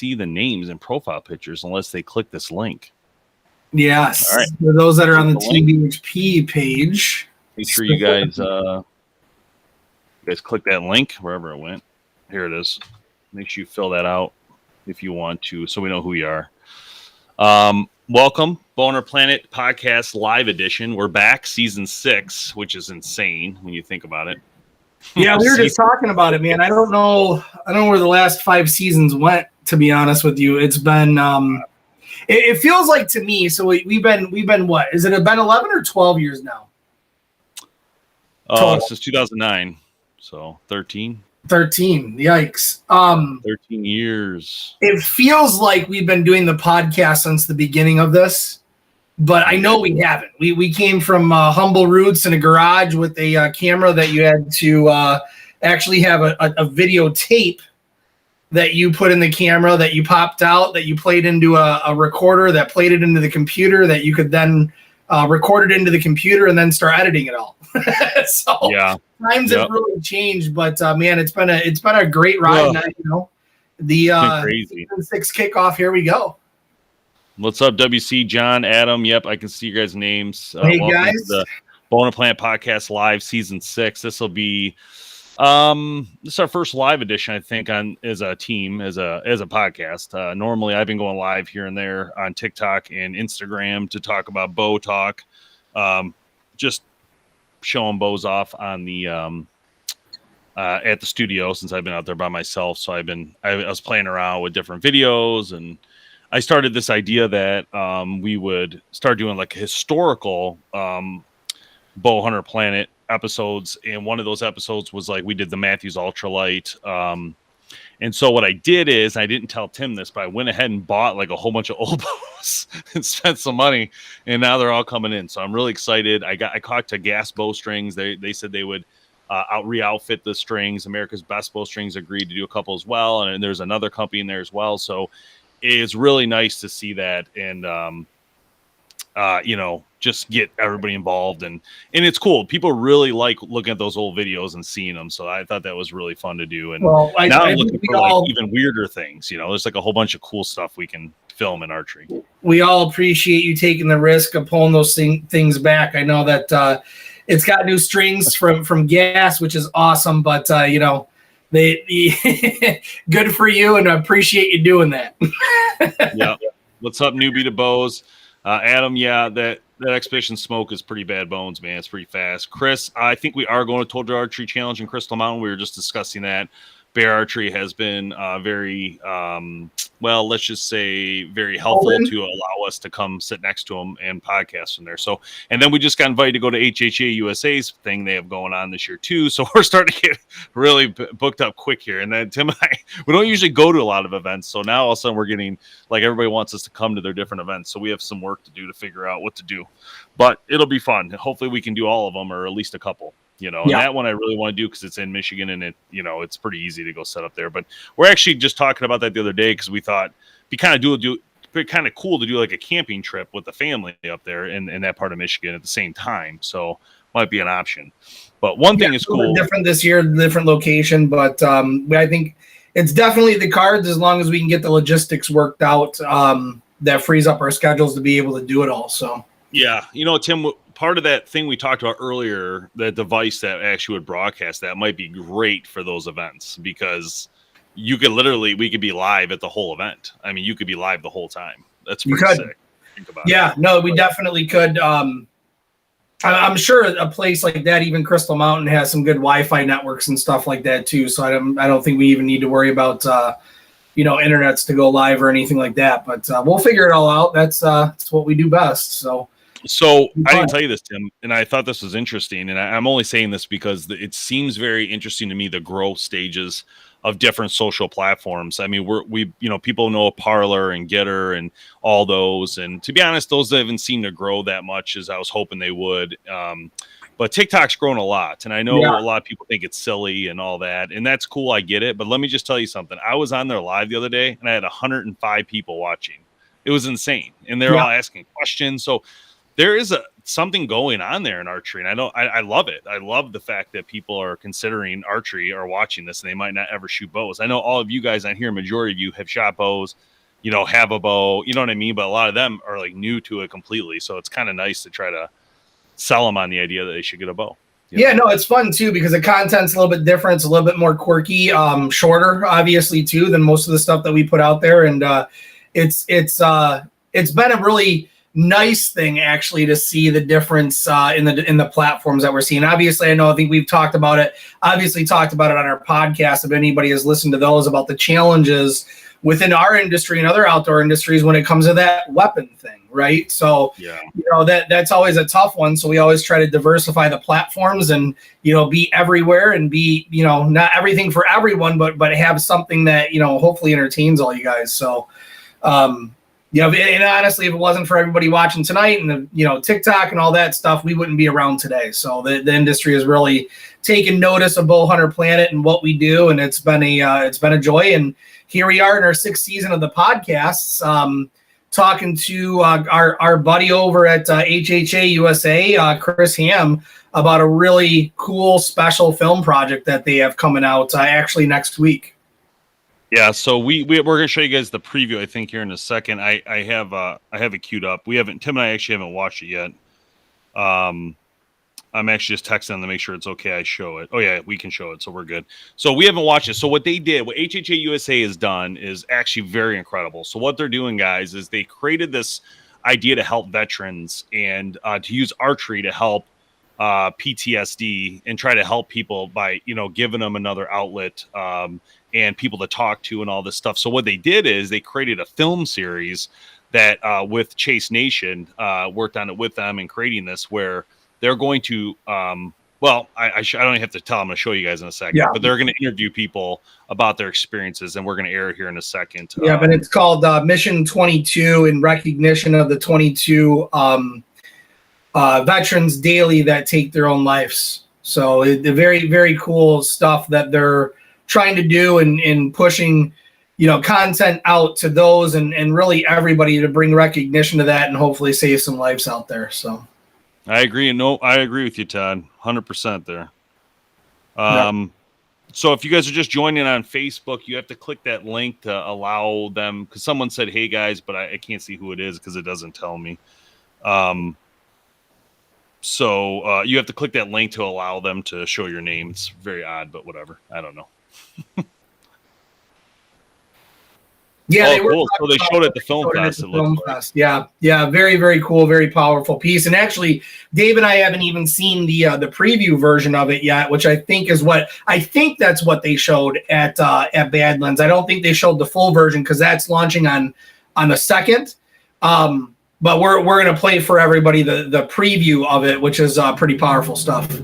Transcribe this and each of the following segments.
see the names and profile pictures unless they click this link. Yes. All right. For those that are on the TBHP page, make sure you guys click that link wherever it went. Here it is. Make sure you fill that out if you want to, so we know who you are. Welcome, BowHunterPlanet Podcast Live Edition. We're back, season 6, which is insane when you think about it. Yeah, we were just talking about it, man. I don't know where the last 5 seasons went, to be honest with you. It's been it feels like to me, so we've been what? Is it been 11 or 12 years now? Since 2009. So 13. 13. Yikes. 13 years. It feels like we've been doing the podcast since the beginning of this, but I know we haven't. We came from humble roots in a garage with a camera that you had to actually have a videotape that you put in the camera that you popped out, that you played into a recorder that played it into the computer that you could then record it into the computer and then start editing it all. So yeah. Times have really changed, but man, it's been a great ride. Now, you know, the crazy. 6 kickoff. Here we go. What's up, WC, John, Adam? Yep, I can see you guys' names. Hey guys, to the BowHunterPlanet Podcast Live Season 6. This will be this is our first live edition, I think, on as a team, as a podcast. Normally, I've been going live here and there on TikTok and Instagram to talk about bow talk, just showing bows off on the at the studio since I've been out there by myself. So I was playing around with different videos, and I started this idea that we would start doing like historical BowHunterPlanet episodes, and one of those episodes was like we did the Matthews Ultralight. And so what I did is, I didn't tell Tim this, but I went ahead and bought like a whole bunch of old bows and spent some money, and now they're all coming in. So I'm really excited. I talked to Gas Bowstrings. They said they would re-outfit the strings. America's Best Bowstrings agreed to do a couple as well, and there's another company in there as well. So it's really nice to see that, and you know, just get everybody involved, and it's cool. People really like looking at those old videos and seeing them, so I thought that was really fun to do. And now I'm looking for like even weirder things. You know, there's like a whole bunch of cool stuff we can film in archery. We all appreciate you taking the risk of pulling those things back. I know that it's got new strings from Gas, which is awesome, but you know, they good for you, and I appreciate you doing that. Yeah. What's up, newbie to bows? Adam, yeah, that Expedition Smoke is pretty bad bones, man. It's pretty fast. Chris, I think we are going to Tundra Archery Challenge in Crystal Mountain. We were just discussing that. Bear Archery has been very, well, let's just say very helpful to allow us to come sit next to them and podcast from there. So, and then we just got invited to go to HHA USA's thing they have going on this year too. So we're starting to get really booked up quick here. And then Tim and I, we don't usually go to a lot of events. So now all of a sudden we're getting, like, everybody wants us to come to their different events. So we have some work to do to figure out what to do, but it'll be fun. Hopefully we can do all of them, or at least a couple. You know, and that one I really want to do because it's in Michigan, and it, you know, it's pretty easy to go set up there. But we're actually just talking about that the other day because we thought it'd be kind of cool to do like a camping trip with the family up there in that part of Michigan at the same time. So might be an option. But one thing is cool. Different this year, different location, but I think it's definitely the cards as long as we can get the logistics worked out. That frees up our schedules to be able to do it all. So yeah, you know, Tim, part of that thing we talked about earlier, that device that actually would broadcast that might be great for those events, because we could be live at the whole event. I mean, you could be live the whole time. That's pretty sick. Think about it. No, we definitely could. I'm sure a place like that, even Crystal Mountain, has some good Wi-Fi networks and stuff like that too. So I don't think we even need to worry about you know, internets to go live or anything like that. But we'll figure it all out. That's what we do best. So I didn't tell you this, Tim, and I thought this was interesting, and I'm only saying this because it seems very interesting to me, the growth stages of different social platforms. I mean, we you know, people know Parler and Getter and all those, and to be honest, those haven't seemed to grow that much as I was hoping they would. But TikTok's grown a lot, and I know a lot of people think it's silly and all that, and that's cool. I get it, but let me just tell you something. I was on there live the other day, and I had 105 people watching. It was insane, and they're all asking questions. So there is something going on there in archery, and I love it. I love the fact that people are considering archery or watching this, and they might not ever shoot bows. I know all of you guys on here, majority of you have shot bows, have a bow, you know what I mean? But a lot of them are like new to it completely. So it's kind of nice to try to sell them on the idea that they should get a bow. Yeah, no, it's fun too because the content's a little bit different. It's a little bit more quirky, shorter, obviously too, than most of the stuff that we put out there. And it's been a really nice thing actually to see the difference in the platforms that we're seeing. Obviously, I think we've talked about it. Obviously, talked about it on our podcast. If anybody has listened to those about the challenges within our industry and other outdoor industries when it comes to that weapon thing, right? So, that's always a tough one. So we always try to diversify the platforms and, be everywhere and be, not everything for everyone, but have something that, hopefully entertains all you guys. So, and honestly, if it wasn't for everybody watching tonight and the, TikTok and all that stuff, we wouldn't be around today. So the industry has really taken notice of BowHunterPlanet and what we do. And it's been a joy. And here we are in our 6th season of the podcasts, talking to our buddy over at HHA USA, Chris Ham, about a really cool special film project that they have coming out actually next week. Yeah, so we're going to show you guys the preview, I think, here in a second. I have it queued up. Tim and I actually haven't watched it yet. I'm actually just texting them to make sure it's okay I show it. Oh, yeah, we can show it, so we're good. So we haven't watched it. So what HHA USA has done is actually very incredible. So what they're doing, guys, is they created this idea to help veterans and to use archery to help PTSD and try to help people by, giving them another outlet and people to talk to and all this stuff. So what they did is they created a film series that with Chase Nation worked on it with them and creating this where they're going to, I don't even have to tell them. I'm going to show you guys in a second, but they're going to interview people about their experiences, and we're going to air it here in a second. Yeah, but it's called Mission 22 in recognition of the 22 veterans daily that take their own lives. So the very, very cool stuff that they're trying to do and pushing, content out to those and really everybody to bring recognition to that and hopefully save some lives out there. So. I agree. No, I agree with you, Todd. 100% there. So if you guys are just joining on Facebook, you have to click that link to allow them, because someone said, hey, guys, but I can't see who it is because it doesn't tell me. So you have to click that link to allow them to show your name. It's very odd, but whatever. I don't know. Yeah, cool. So they showed it at the film fest. Yeah, very, very cool, very powerful piece. And actually, Dave and I haven't even seen the preview version of it yet, which I think that's what they showed at Badlands. I don't think they showed the full version because that's launching on the 2nd. But we're gonna play for everybody the preview of it, which is pretty powerful stuff.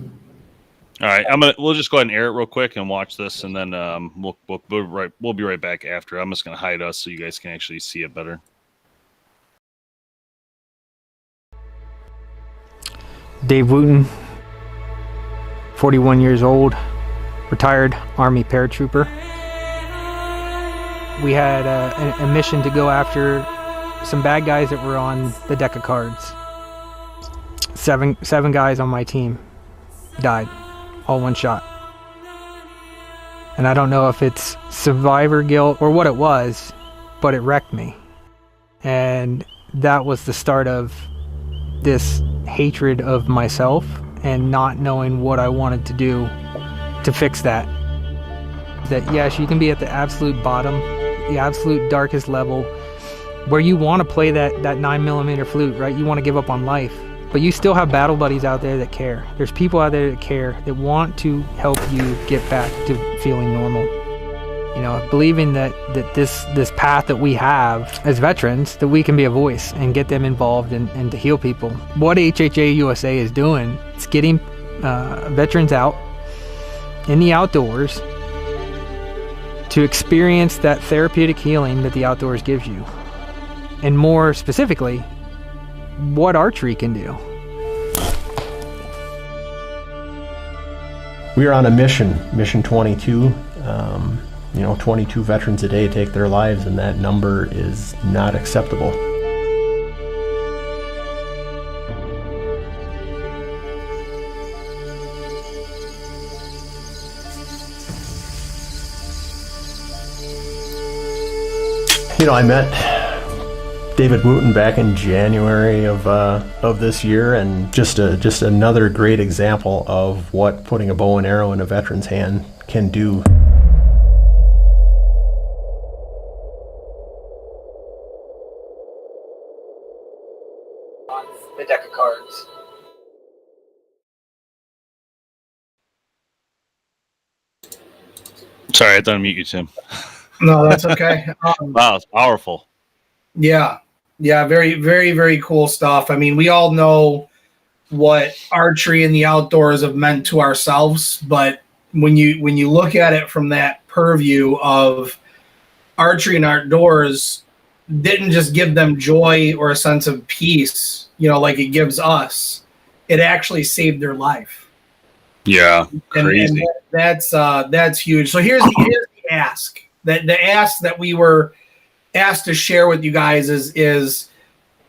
All right, we'll just go ahead and air it real quick and watch this, and then we'll be right back after. I'm just gonna hide us so you guys can actually see it better. Dave Wooten, 41 years old, retired Army paratrooper. We had a mission to go after some bad guys that were on the deck of cards. Seven guys on my team died. All one shot. And I don't know if it's survivor guilt or what it was, but it wrecked me. And that was the start of this hatred of myself and not knowing what I wanted to do to fix that. That yes, you can be at the absolute bottom, the absolute darkest level, where you want to play that 9mm flute, right? You want to give up on life. But you still have battle buddies out there that care. There's people out there that care, that want to help you get back to feeling normal. Believing that this path that we have as veterans, that we can be a voice and get them involved and to heal people. What HHA USA is doing, it's getting veterans out in the outdoors to experience that therapeutic healing that the outdoors gives you. And more specifically, what archery can do. We are on a mission 22. 22 veterans a day take their lives, and that number is not acceptable. I met David Wooten back in January of this year, and just another great example of what putting a bow and arrow in a veteran's hand can do. On the deck of cards. Sorry, I thought I mute you, Tim. No, that's okay. Wow, it's powerful. Yeah. Very, very, very cool stuff. I mean, we all know what archery and the outdoors have meant to ourselves, but when you look at it from that purview of archery and outdoors, didn't just give them joy or a sense of peace, like it gives us. It actually saved their life. Yeah, crazy. And that's huge. So here's the ask. The ask that we were asked to share with you guys is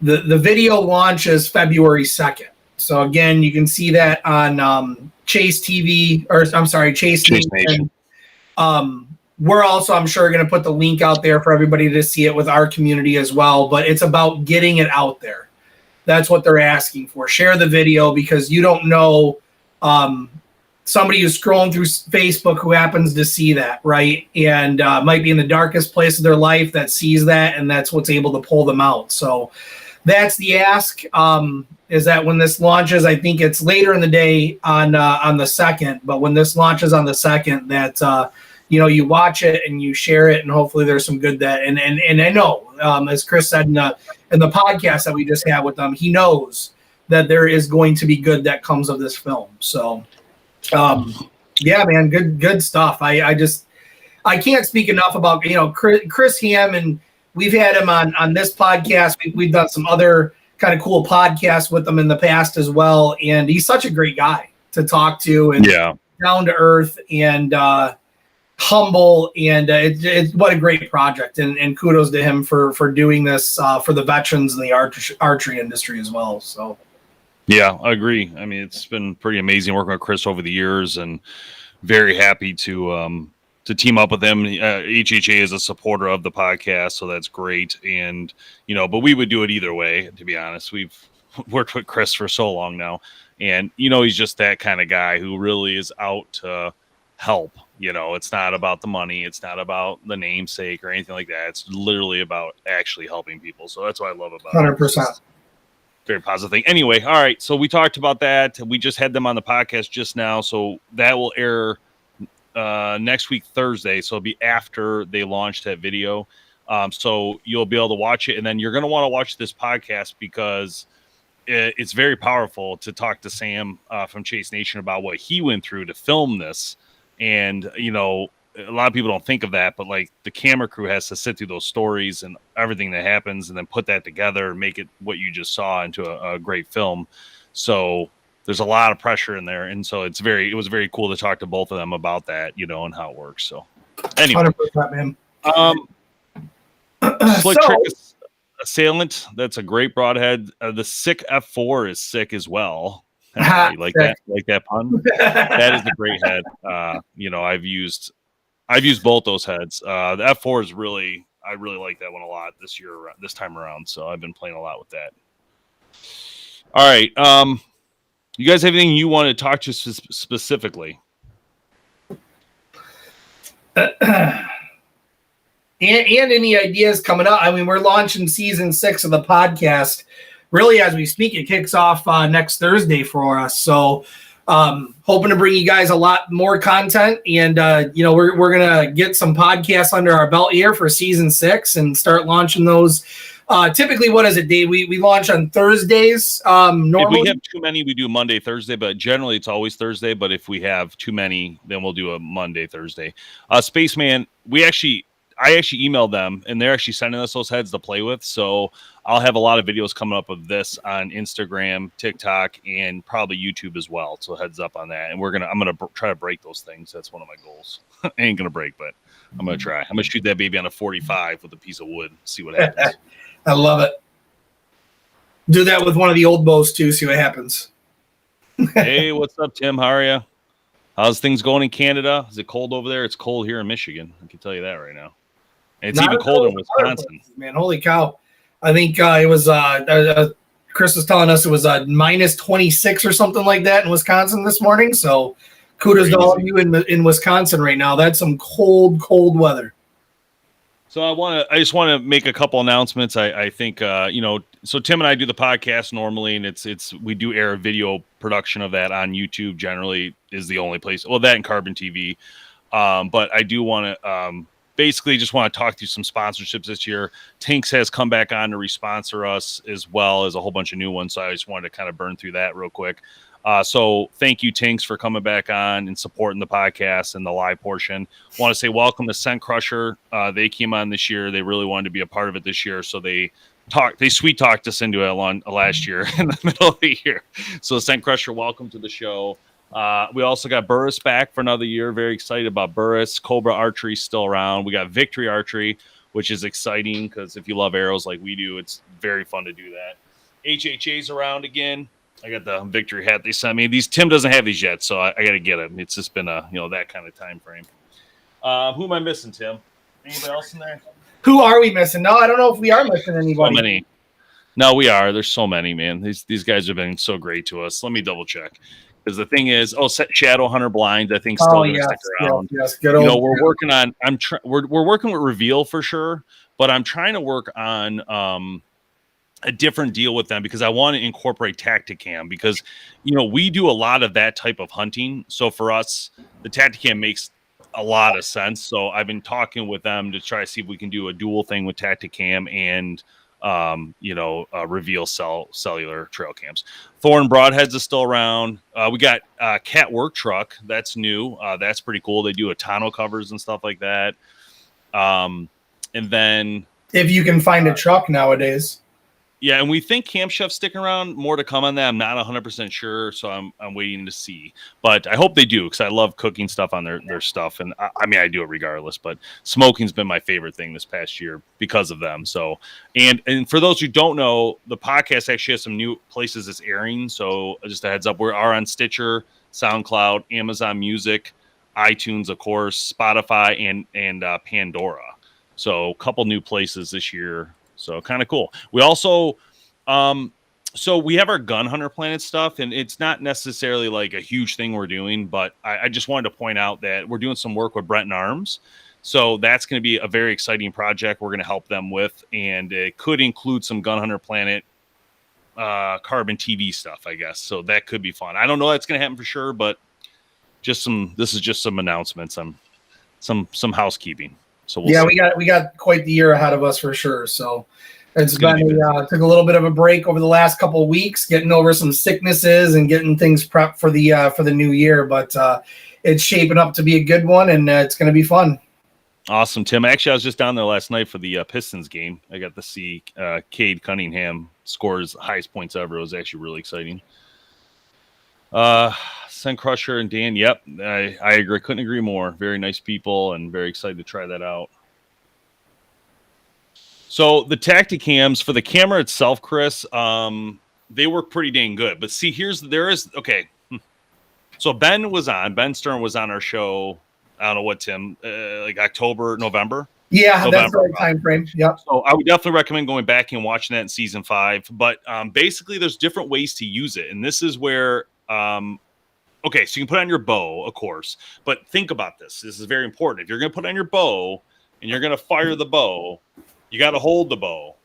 the video launches February 2nd. So again, you can see that on Chase TV, or I'm sorry, Chase Nation. We're also, I'm sure, going to put the link out there for everybody to see it with our community as well. But it's about getting it out there. That's what they're asking for. Share the video, because you don't know somebody who's scrolling through Facebook who happens to see that, right? And might be in the darkest place of their life that sees that, and that's what's able to pull them out. So that's the ask, is that when this launches, I think it's later in the day on the 2nd, but when this launches on the 2nd, that you watch it and you share it, and hopefully there's some good that, and I know, as Chris said in the podcast that we just had with him, he knows that there is going to be good that comes of this film. So, yeah, man, good stuff. I can't speak enough about, Chris Ham, and we've had him on this podcast. We've done some other kind of cool podcasts with him in the past as well. And he's such a great guy to talk to, and down to earth, and humble, and it's what a great project, and kudos to him for doing this for the veterans in the archery industry as well. So yeah, I agree. I mean, it's been pretty amazing working with Chris over the years, and very happy to team up with him. HHA is a supporter of the podcast, so that's great. And but we would do it either way, to be honest. We've worked with Chris for so long now, and he's just that kind of guy who really is out to help. It's not about the money, it's not about the namesake or anything like that. It's literally about actually helping people. So that's what I love about 100%. it. Very positive thing. Anyway, all right. So we talked about that. We just had them on the podcast just now. So that will air next week, Thursday. So it'll be after they launch that video. So you'll be able to watch it. And then you're going to want to watch this podcast, because it's very powerful to talk to Sam from Chase Nation about what he went through to film this. And, a lot of people don't think of that, but like the camera crew has to sit through those stories and everything that happens, and then put that together and make it what you just saw into a great film. So there's a lot of pressure in there. And so it was very cool to talk to both of them about that, and how it works. So anyway, 100%, man. Slick Trick Assailant. That's a great broadhead. The Sick F4 is sick as well. You like that? Like that pun? That is a great head. I've used both those heads. The F4 is I really like that one a lot this time around. So I've been playing a lot with that. All right. You guys have anything you want to talk to specifically? And any ideas coming up? I mean, we're launching season 6 of the podcast. Really, as we speak, it kicks off next Thursday for us. So hoping to bring you guys a lot more content. And, we're going to get some podcasts under our belt here for season 6 and start launching those. Typically, what is it, Dave? We launch on Thursdays. Normally, if we have too many, we do Monday, Thursday, but generally it's always Thursday. But if we have too many, then we'll do a Monday, Thursday. Spaceman, I actually emailed them, and they're actually sending us those heads to play with. So I'll have a lot of videos coming up of this on Instagram, TikTok, and probably YouTube as well. So heads up on that. And I'm gonna try to break those things. That's one of my goals. I ain't gonna break, but I'm gonna try. I'm gonna shoot that baby on a 45 with a piece of wood. See what happens. I love it. Do that with one of the old bows too. See what happens. Hey, what's up, Tim? How are you? How's things going in Canada? Is it cold over there? It's cold here in Michigan. I can tell you that right now. And it's even colder in Wisconsin. Places, man, holy cow! I think it was Chris was telling us it was minus 26 or something like that in Wisconsin this morning. So kudos to all of you in Wisconsin right now. That's some cold weather. So I just want to make a couple announcements. I think so Tim and I do the podcast normally, and we do air a video production of that on YouTube. Generally, is the only place. Well, that and Carbon TV. But I do want to basically just want to talk through some sponsorships this year. Tinks has come back on to responsor us, as well as a whole bunch of new ones. So I just wanted to kind of burn through that real quick. So thank you, Tinks, for coming back on and supporting the podcast and the live portion. Want to say welcome to Scent Crusher. They came on this year. They really wanted to be a part of it this year. So they sweet talked us into it last year in the middle of the year. So Scent Crusher, welcome to the show. We also got Burris back for another year. Very excited about Burris. Cobra Archery still around. We got Victory Archery, which is exciting because if you love arrows like we do, it's very fun to do that. HHA's around again. I got the Victory hat they sent me. Tim doesn't have these yet, so I got to get them. It's just been that kind of time frame. Who am I missing, Tim? Anybody else in there? Who are we missing? No, I don't know if we are missing anybody. So many. No, we are. There's so many, man. These guys have been so great to us. Let me double check. Because the thing is, Shadow Hunter Blinds, I think, still going to stick around. Yes, good old. We're working on. We're working with Reveal for sure, but I'm trying to work on a different deal with them because I want to incorporate Tacticam because we do a lot of that type of hunting. So for us, the Tacticam makes a lot of sense. So I've been talking with them to try to see if we can do a dual thing with Tacticam and Reveal cellular trail cams. Thorn Broadheads is still around. We got Cat Work Truck. That's new. That's pretty cool. They do a tonneau covers and stuff like that. And then if you can find a truck nowadays. Yeah, and we think Camp Chef's sticking around. More to come on that. I'm not 100% sure, so I'm waiting to see. But I hope they do because I love cooking stuff on their stuff. And I do it regardless. But smoking's been my favorite thing this past year because of them. So, and for those who don't know, the podcast actually has some new places it's airing. So just a heads up, we are on Stitcher, SoundCloud, Amazon Music, iTunes, of course, Spotify, and Pandora. So a couple new places this year. So kind of cool. We also, so we have our BowHunterPlanet stuff, and it's not necessarily like a huge thing we're doing, but I just wanted to point out that we're doing some work with Brent Arms. So that's going to be a very exciting project we're going to help them with, and it could include some BowHunterPlanet carbon TV stuff, I guess. So that could be fun. I don't know that's going to happen for sure, but this is just some announcements, some housekeeping. So we'll see. we got quite the year ahead of us for sure. So it's been took a little bit of a break over the last couple of weeks, getting over some sicknesses and getting things prepped for the new year. But it's shaping up to be a good one, and it's going to be fun. Awesome, Tim. Actually, I was just down there last night for the Pistons game. I got to see Cade Cunningham score his highest points ever. It was actually really exciting. Sun Crusher and Dan. Yep. I agree. Couldn't agree more. Very nice people and very excited to try that out. So the Tacticams for the camera itself, Chris, they work pretty dang good, but see, okay. So Ben Stern was on our show. I don't know what, Tim, like October, November. Yeah, November, that's the right time frame. Yep. So I would definitely recommend going back and watching that in season 5, but basically there's different ways to use it. And this is where, okay, so you can put it on your bow, of course, but think about this. This is very important. If you're going to put it on your bow and you're going to fire the bow, you got to hold the bow.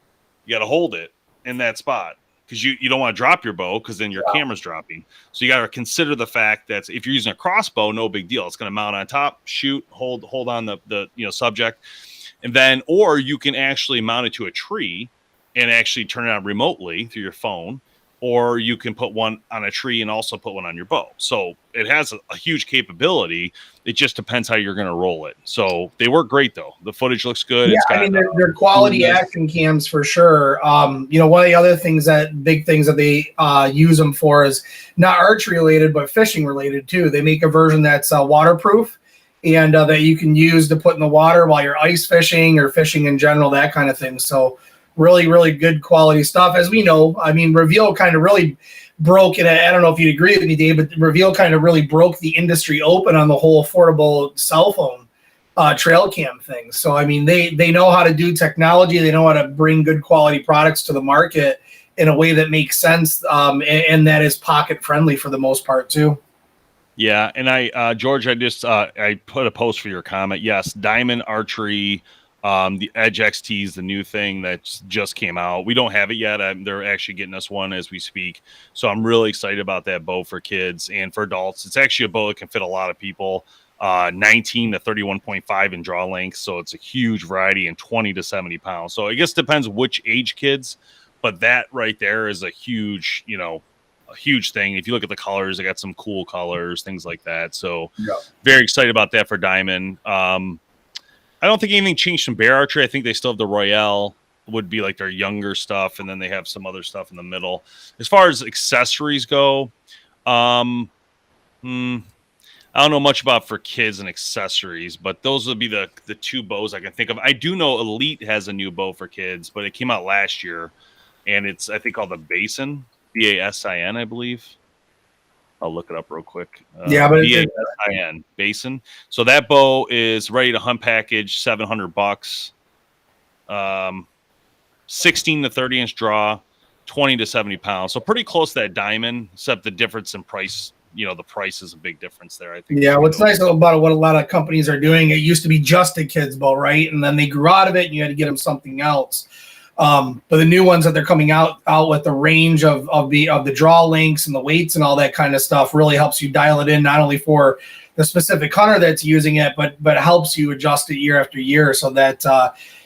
You got to hold it in that spot because you don't want to drop your bow because then your camera's dropping. So you got to consider the fact that if you're using a crossbow, no big deal. It's going to mount on top, shoot, hold on the subject, and then or you can actually mount it to a tree and actually turn it on remotely through your phone. Or you can put one on a tree and also put one on your bow. So it has a huge capability. It just depends how you're going to roll it. So they work great, though. The footage looks good. Yeah, they're quality action cams for sure. One of the other big things that they use them for is not archery related, but fishing related too. They make a version that's waterproof and that you can use to put in the water while you're ice fishing or fishing in general, that kind of thing. So really, really good quality stuff. As we know, Reveal kind of really broke it. I don't know if you'd agree with me, Dave, but Reveal kind of really broke the industry open on the whole affordable cell phone trail cam things. So I mean, they know how to do technology. They know how to bring good quality products to the market in a way that makes sense, and that is pocket friendly for the most part too. Yeah, and George, I put a post for your comment. Yes, Diamond Archery, the Edge XT is the new thing that just came out. We don't have it yet. They're actually getting us one as we speak, so I'm really excited about that bow for kids and for adults. It's actually a bow that can fit a lot of people. 19 to 31.5 in draw length, so it's a huge variety, and 20 to 70 pounds. So I guess it depends which age kids, but that right there is a huge, a huge thing. If you look at the colors, they got some cool colors, things like that. So very excited about that for Diamond. I don't think anything changed from Bear Archery. I think they still have the Royale, would be like their younger stuff, and then they have some other stuff in the middle. As far as accessories go, I don't know much about for kids and accessories, but those would be the two bows I can think of. I do know Elite has a new bow for kids, but it came out last year, and it's, I think, called the Basin, Basin, I believe. I'll look it up real quick. Yeah, but Basin, Basin. So that bow is ready to hunt package, $700. 16 to 30 inch draw, 20 to 70 pounds. So pretty close to that Diamond, except the difference in price. The price is a big difference there, I think. Yeah, what's nice about what a lot of companies are doing, it used to be just a kid's bow, right? And then they grew out of it and you had to get them something else. But the new ones that they're coming out with the range of the draw lengths and the weights and all that kind of stuff really helps you dial it in, not only for the specific hunter that's using it, but helps you adjust it year after year so that,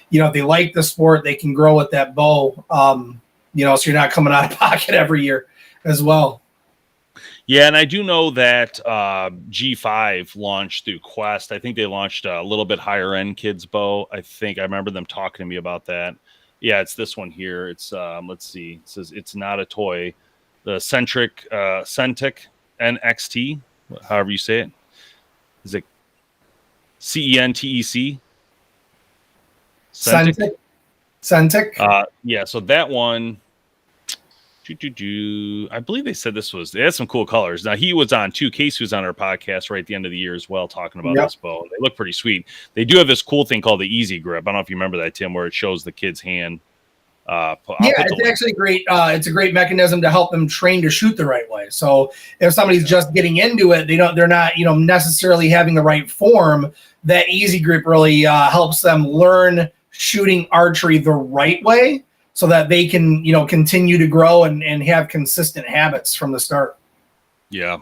if they like the sport, they can grow with that bow, so you're not coming out of pocket every year as well. Yeah, and I do know that G5 launched through Quest. I think they launched a little bit higher end kids bow. I think I remember them talking to me about that. Yeah, it's this one here. It's let's see. It says it's not a toy. The Centric NXT, however you say it. Is it CENTEC? Centric. Yeah, so that one. I believe they said they had some cool colors. Now he was on too. Casey was on our podcast right at the end of the year as well, talking about this bow. They look pretty sweet. They do have this cool thing called the Easy Grip. I don't know if you remember that, Tim, where it shows the kid's hand. It's actually great. It's a great mechanism to help them train to shoot the right way. So if somebody's just getting into it, they're not necessarily having the right form. That Easy Grip really helps them learn shooting archery the right way, so that they can, continue to grow and have consistent habits from the start. Yeah.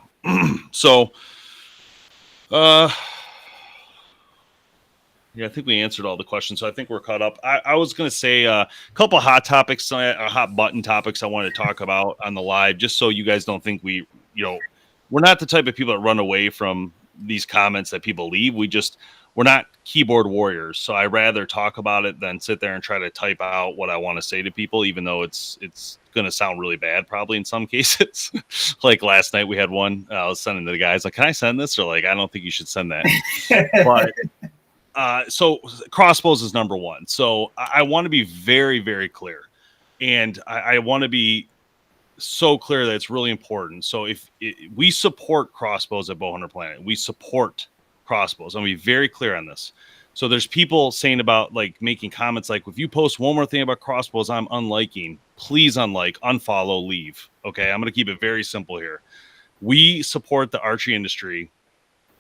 So, I think we answered all the questions. So I think we're caught up. I was going to say a couple hot topics, hot button topics I wanted to talk about on the live, just so you guys don't think we're not the type of people that run away from these comments that people leave. We're not keyboard warriors, so I rather talk about it than sit there and try to type out what I want to say to people, even though it's going to sound really bad probably in some cases. Like last night we had one, I was sending to the guys like, can I send this? Or like, I don't think you should send that. But so crossbows is number one. So I want to be very, very clear. And I want to be so clear that it's really important. So we support crossbows at BowHunterPlanet. We support crossbows. I'm going to be very clear on this. So there's people saying about like making comments like, if you post one more thing about crossbows, I'm unliking. Please unfollow, leave. Okay, I'm going to keep it very simple here. We support the archery industry.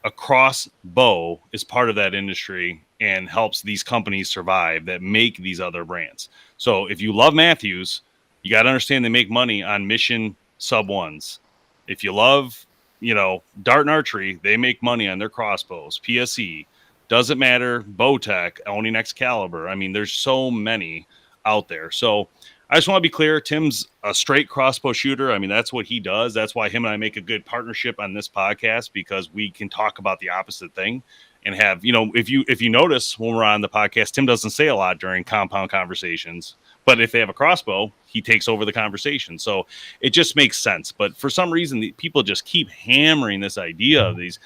A crossbow is part of that industry and helps these companies survive that make these other brands. So if you love Matthews, you got to understand they make money on Mission sub ones. If you love Dart and Archery, they make money on their crossbows. PSE, doesn't matter. Bowtech, owning Excalibur. I mean, there's so many out there. So I just want to be clear. Tim's a straight crossbow shooter. I mean, that's what he does. That's why him and I make a good partnership on this podcast, because we can talk about the opposite thing and have, if you notice when we're on the podcast, Tim doesn't say a lot during compound conversations. But if they have a crossbow, he takes over the conversation. So it just makes sense. But for some reason, people just keep hammering this idea of these.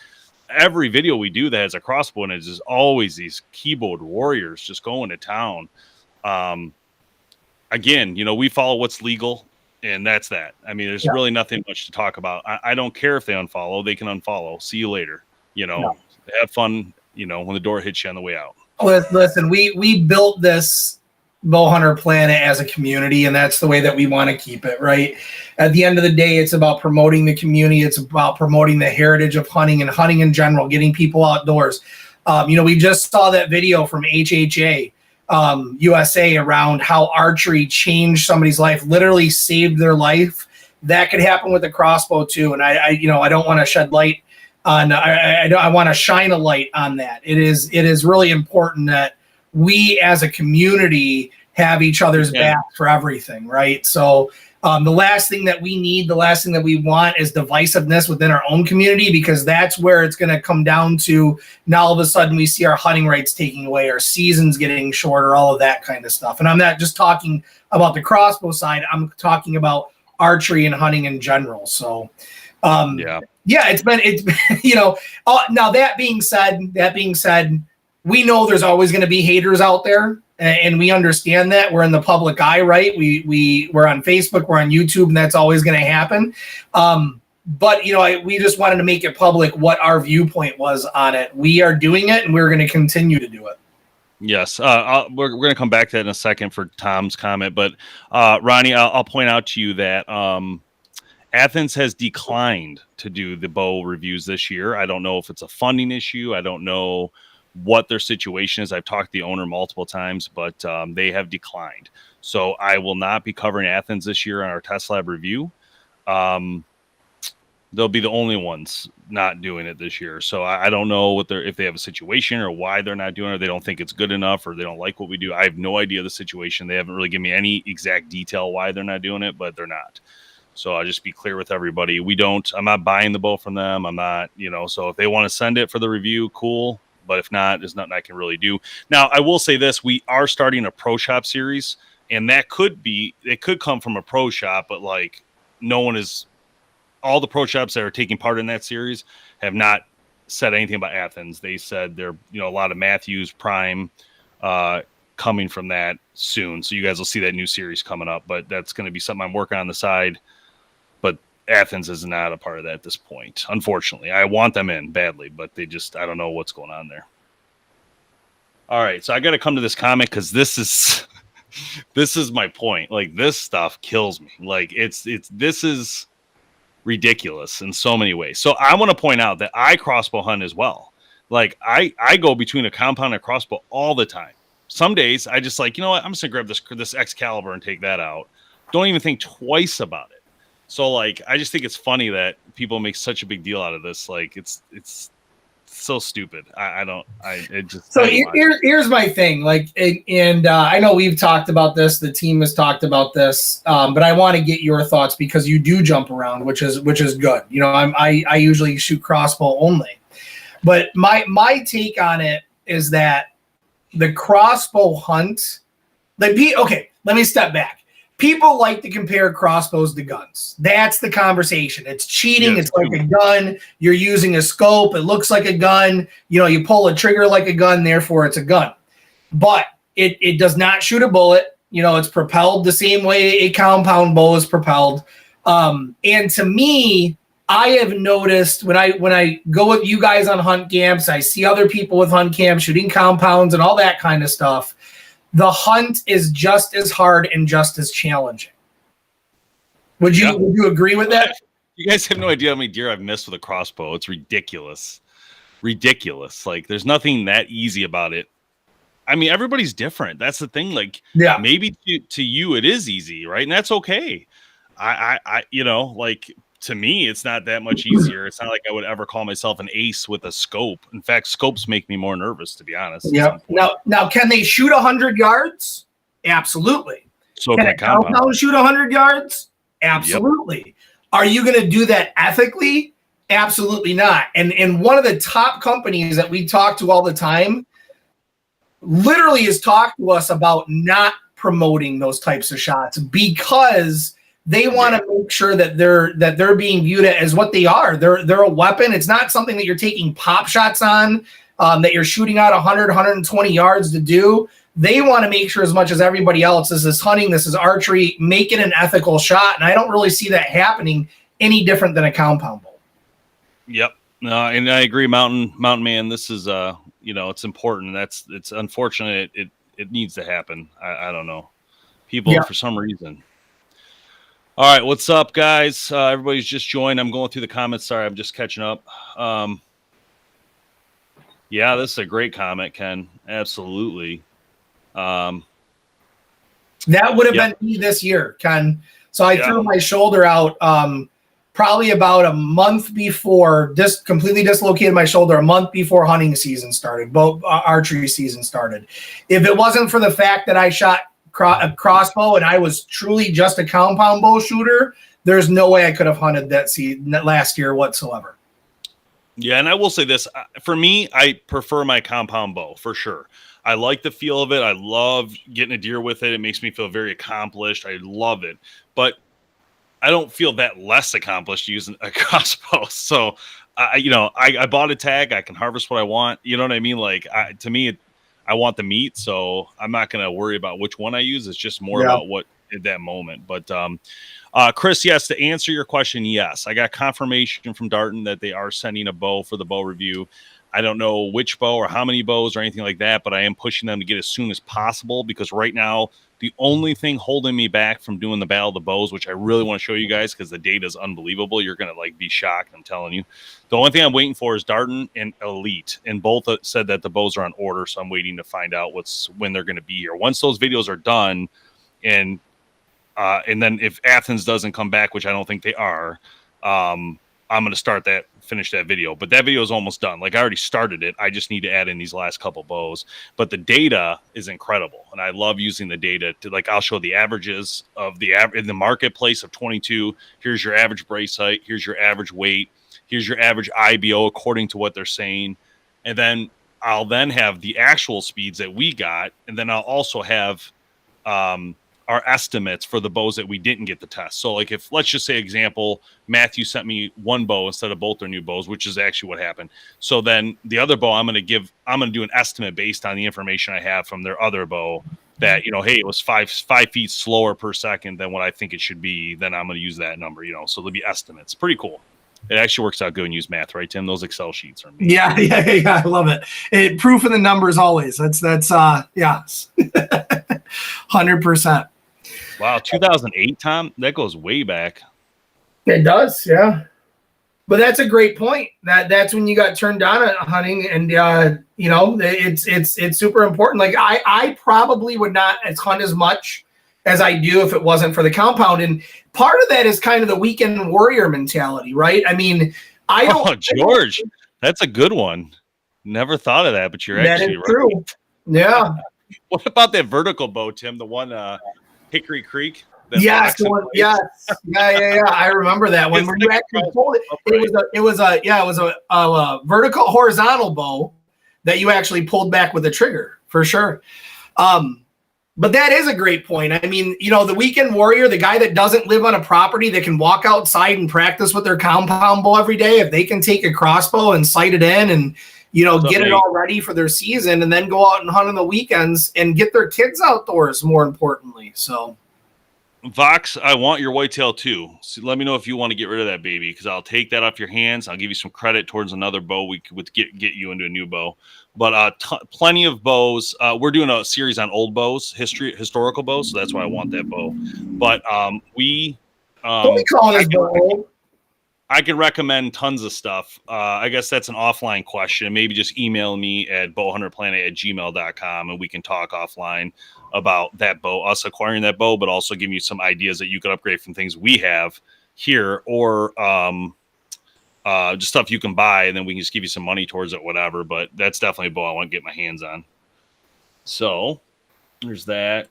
Every video we do that has a crossbow, and it's just always these keyboard warriors just going to town. Again, we follow what's legal, and that's that. I mean, there's really nothing much to talk about. I don't care if they unfollow. They can unfollow. See you later. Have fun, when the door hits you on the way out. Listen, we built this BowHunterPlanet as a community, and that's the way that we want to keep it, right? At the end of the day, it's about promoting the community. It's about promoting the heritage of hunting and hunting in general, getting people outdoors. We just saw that video from HHA USA around how archery changed somebody's life, literally saved their life. That could happen with a crossbow too. And I don't want to shed light on, I want to shine a light on that. It is really important that we as a community have each other's back for everything, right? So the last thing that we need, the last thing that we want is divisiveness within our own community, because that's where it's going to come down to. Now all of a sudden we see our hunting rights taking away, our seasons getting shorter, all of that kind of stuff. And I'm not just talking about the crossbow side. I'm talking about archery and hunting in general. So it's been now that being said, we know there's always going to be haters out there, and we understand that. We're in the public eye, right? We're on Facebook, we're on YouTube, and that's always going to happen. But we just wanted to make it public what our viewpoint was on it. We are doing it, and we're going to continue to do it. Yes, we're going to come back to that in a second for Tom's comment. But Ronnie, I'll point out to you that Athens has declined to do the bow reviews this year. I don't know if it's a funding issue. I don't know what their situation is. I've talked to the owner multiple times, but they have declined. So I will not be covering Athens this year on our Test Lab review. They'll be the only ones not doing it this year. So I don't know if they have a situation or why they're not doing it, or they don't think it's good enough, or they don't like what we do. I have no idea the situation. They haven't really given me any exact detail why they're not doing it, but they're not. So I'll just be clear with everybody. I'm not buying the bow from them. I'm not, so if they want to send it for the review, cool. But if not, there's nothing I can really do. Now, I will say this. We are starting a pro shop series, and it could come from a pro shop, but all the pro shops that are taking part in that series have not said anything about Athens. They said they're, a lot of Matthews Prime coming from that soon. So you guys will see that new series coming up, but that's going to be something I'm working on the side. But Athens is not a part of that at this point. Unfortunately, I want them in badly, but I don't know what's going on there. All right. So I got to come to this comment, because this is my point. Like, this stuff kills me. Like, this is ridiculous in so many ways. So I want to point out that I crossbow hunt as well. Like, I go between a compound and a crossbow all the time. Some days I just I'm just gonna grab this Excalibur and take that out. Don't even think twice about it. So I just think it's funny that people make such a big deal out of this. Like, it's so stupid. Here's my thing. I know we've talked about this. The team has talked about this, but I want to get your thoughts, because you do jump around, which is good. I usually shoot crossbow only, but my take on it is that the crossbow hunt, let me step back. People like to compare crossbows to guns. That's the conversation. It's cheating. It's like a gun. You're using a scope. It looks like a gun. You pull a trigger like a gun, therefore it's a gun. But it does not shoot a bullet. It's propelled the same way a compound bow is propelled. And to me, I have noticed when I go with you guys on hunt camps, I see other people with hunt camps shooting compounds and all that kind of stuff. The hunt is just as hard and just as challenging. Would you agree with that? You guys have no idea how many deer I've missed with a crossbow. It's ridiculous. Like, there's nothing that easy about it. I mean, everybody's different. That's the thing. Maybe to you it is easy, right? And that's okay. To me, it's not that much easier. It's not like I would ever call myself an ace with a scope. In fact, scopes make me more nervous, to be honest. Yeah. Now, can they shoot 100 yards? Absolutely. So can a compound shoot 100 yards? Absolutely. Yep. Are you going to do that ethically? Absolutely not. And one of the top companies that we talk to all the time literally has talked to us about not promoting those types of shots, because they want to make sure that they're being viewed as what they are. They're a weapon. It's not something that you're taking pop shots on, that you're shooting out 100, 120 yards to do. They want to make sure, as much as everybody else, this is hunting, this is archery, make it an ethical shot. And I don't really see that happening any different than a compound bow. Yep. And I agree, Mountain Man. This is it's important. It's unfortunate. It needs to happen. I don't know. People, Yeah. for some reason. All right, what's up, guys? Everybody's just joined. I'm going through the comments. Sorry, I'm just catching up. Yeah, this is a great comment, Ken. Absolutely. That would have been me this year, Ken. So I threw my shoulder out probably about a month before, just completely dislocated my shoulder a month before hunting season started, archery season started. If it wasn't for the fact that I shot a crossbow and I was truly just a compound bow shooter, there's no way I could have hunted that last year whatsoever. Yeah, and I will say this. For me, I prefer my compound bow for sure. I like the feel of it. I love getting a deer with it. It makes me feel very accomplished. I love it. But I don't feel that less accomplished using a crossbow. So, I bought a tag. I can harvest what I want. You know what I mean? Like, to me, I want the meat. So I'm not going to worry about which one I use. It's just more about what at that moment. But Chris, yes, to answer your question, yes. I got confirmation from Darton that they are sending a bow for the bow review. I don't know which bow or how many bows or anything like that, but I am pushing them to get as soon as possible because right now, the only thing holding me back from doing the Battle of the Bows, which I really want to show you guys because the data is unbelievable. You're going to be shocked. I'm telling you. The only thing I'm waiting for is Darton and Elite, and both said that the bows are on order. So I'm waiting to find out when they're going to be here. Once those videos are done, and then if Athens doesn't come back, which I don't think they are, I'm going to finish that video. But that video is almost done. Like I already started it. I just need to add in these last couple bows. But the data is incredible. And I love using the data to I'll show the averages of in the marketplace of 22. Here's your average brace height. Here's your average weight. Here's your average IBO according to what they're saying. And then I'll have the actual speeds that we got. And then I'll also have, our estimates for the bows that we didn't get the test. So if let's just say example, Matthew sent me one bow instead of both their new bows, which is actually what happened. So then the other bow I'm going to do an estimate based on the information I have from their other bow that, hey, it was 5 feet slower per second than what I think it should be. Then I'm going to use that number, so there'll be estimates. Pretty cool. It actually works out good when you use math, right, Tim? Those Excel sheets are amazing. Yeah. I love it. Proof in the numbers always. That's 100%. Wow, 2008, Tom? That goes way back. It does, yeah. But that's a great point. That's when you got turned on at hunting, and it's super important. Like I probably would not hunt as much as I do if it wasn't for the compound. And part of that is kind of the weekend warrior mentality, right? I mean, George, that's a good one. Never thought of that, but you're actually right. True. Yeah. What about that vertical bow, Tim? The one Hickory Creek. Yes, yeah. I remember that one. When you actually pulled it, it was a vertical horizontal bow that you actually pulled back with the trigger for sure. But that is a great point. I mean, the weekend warrior, the guy that doesn't live on a property that can walk outside and practice with their compound bow every day, if they can take a crossbow and sight it in and get it all ready for their season and then go out and hunt on the weekends and get their kids outdoors, more importantly. So, Vox, I want your whitetail too. So let me know if you want to get rid of that baby because I'll take that off your hands. I'll give you some credit towards another bow. We could get you into a new bow. But plenty of bows. We're doing a series on old bows, historical bows, so that's why I want that bow. But don't be calling this bow old. I can recommend tons of stuff. I guess that's an offline question. Maybe just email me at BowHunterPlanet@gmail.com and we can talk offline about that bow, us acquiring that bow, but also give you some ideas that you could upgrade from things we have here or just stuff you can buy, and then we can just give you some money towards it, whatever. But that's definitely a bow I want to get my hands on. So there's that.